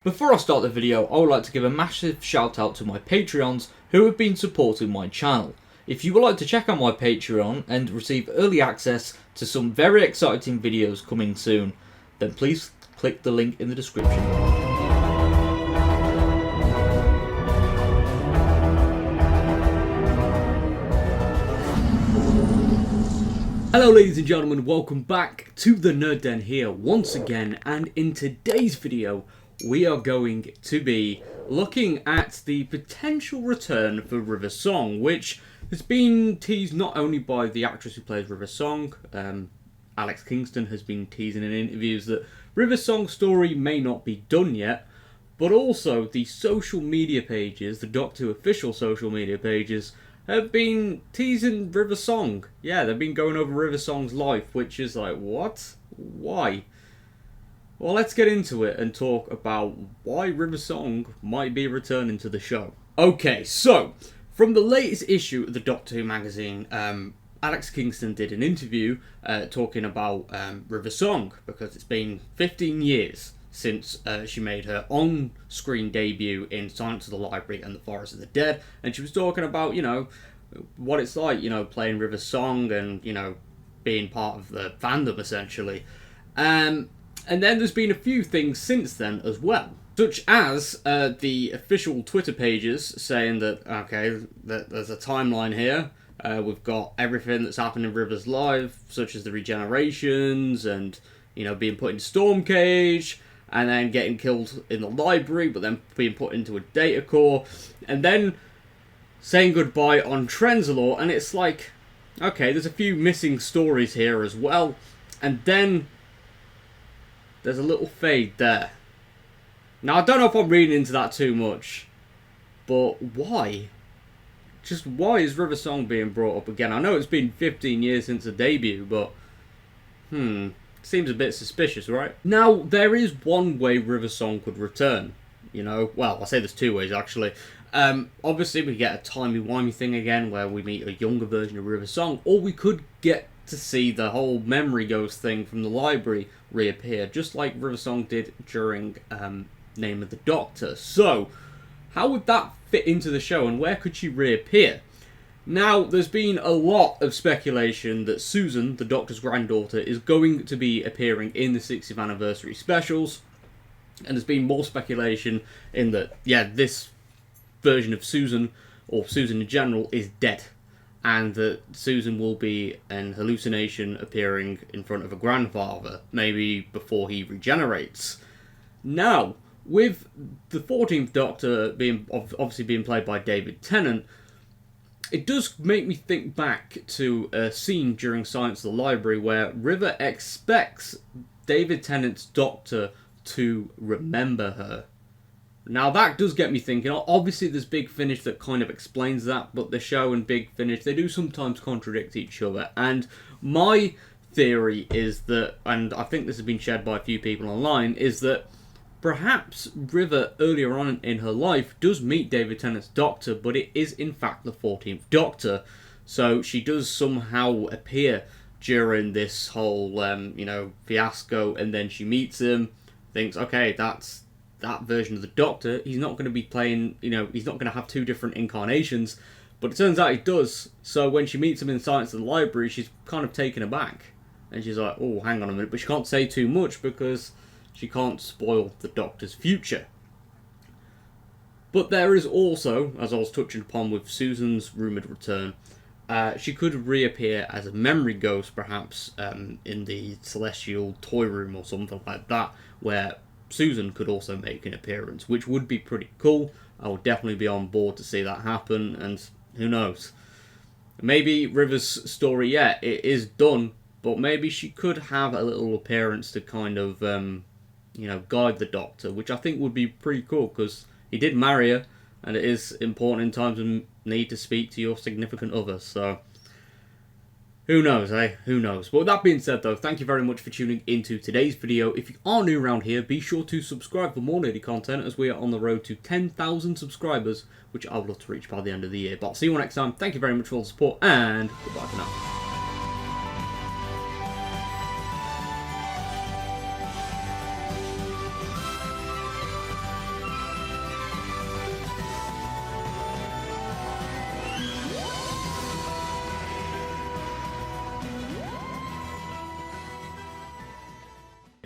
Before I start the video, I would like to give a massive shout out to my Patreons who have been supporting my channel. If you would like to check out my Patreon and receive early access to some very exciting videos coming soon, then please click the link in the description. Hello ladies and gentlemen, welcome back to the Nerd Den here once again, and in today's video we are going to be looking at the potential return for River Song, which has been teased not only by the actress who plays River Song. Alex Kingston has been teasing in interviews that River Song's story may not be done yet, but also the social media pages, the Doctor Who official social media pages, have been teasing River Song. Yeah, they've been going over River Song's life, which is like, what? Why? Well, let's get into it and talk about why River Song might be returning to the show. Okay, so, from the latest issue of the Doctor Who magazine, Alex Kingston did an interview talking about River Song, because it's been 15 years since she made her on-screen debut in Silence of the Library and The Forest of the Dead, and she was talking about, you know, what it's like, you know, playing River Song and, you know, being part of the fandom, essentially. And then there's been a few things since then as well, such as the official Twitter pages saying that, okay, that there's a timeline here. We've got everything that's happened in River's life, such as the regenerations and, you know, being put in Storm Cage, and then getting killed in the library, but then being put into a data core, and then saying goodbye on Trenzalore. And it's like, okay, there's a few missing stories here as well, and then there's a little fade there. Now, I don't know if I'm reading into that too much, but why? Just why is River Song being brought up again? I know it's been 15 years since the debut, but seems a bit suspicious, right? Now, there is one way River Song could return. You know, well, I say there's two ways actually. Obviously, we get a timey-wimey thing again where we meet a younger version of River Song, or we could get to see the whole memory ghost thing from the library reappear, just like River Song did during Name of the Doctor. So, how would that fit into the show, and where could she reappear? Now, there's been a lot of speculation that Susan, the Doctor's granddaughter, is going to be appearing in the 60th anniversary specials, and there's been more speculation in that, yeah, this version of Susan, or Susan in general, is dead, and that Susan will be an hallucination appearing in front of a grandfather, maybe before he regenerates. Now, with the 14th Doctor obviously being played by David Tennant, it does make me think back to a scene during Silence of the Library where River expects David Tennant's Doctor to remember her. Now, that does get me thinking. Obviously, there's Big Finish that kind of explains that, but the show and Big Finish, they do sometimes contradict each other. And my theory is that, and I think this has been shared by a few people online, is that perhaps River, earlier on in her life, does meet David Tennant's Doctor, but it is in fact the 14th Doctor. So she does somehow appear during this whole, you know, fiasco, and then she meets him, thinks, okay, that's that version of the Doctor. He's not going to be playing, you know, he's not going to have two different incarnations, but it turns out he does. So when she meets him in Silence of the Library, she's kind of taken aback, and she's like, oh, hang on a minute, but she can't say too much because she can't spoil the Doctor's future. But there is also, as I was touching upon with Susan's rumoured return, she could reappear as a memory ghost, perhaps in the Celestial Toy Room or something like that, where Susan could also make an appearance, which would be pretty cool. I would definitely be on board to see that happen, and who knows? Maybe River's story, yeah, it is done, but maybe she could have a little appearance to kind of, you know, guide the Doctor, which I think would be pretty cool, because he did marry her, and it is important in times of need to speak to your significant other, so who knows, eh? Who knows? But with that being said, though, thank you very much for tuning into today's video. If you are new around here, be sure to subscribe for more nerdy content, as we are on the road to 10,000 subscribers, which I would love to reach by the end of the year. But I'll see you all next time. Thank you very much for all the support, and goodbye for now.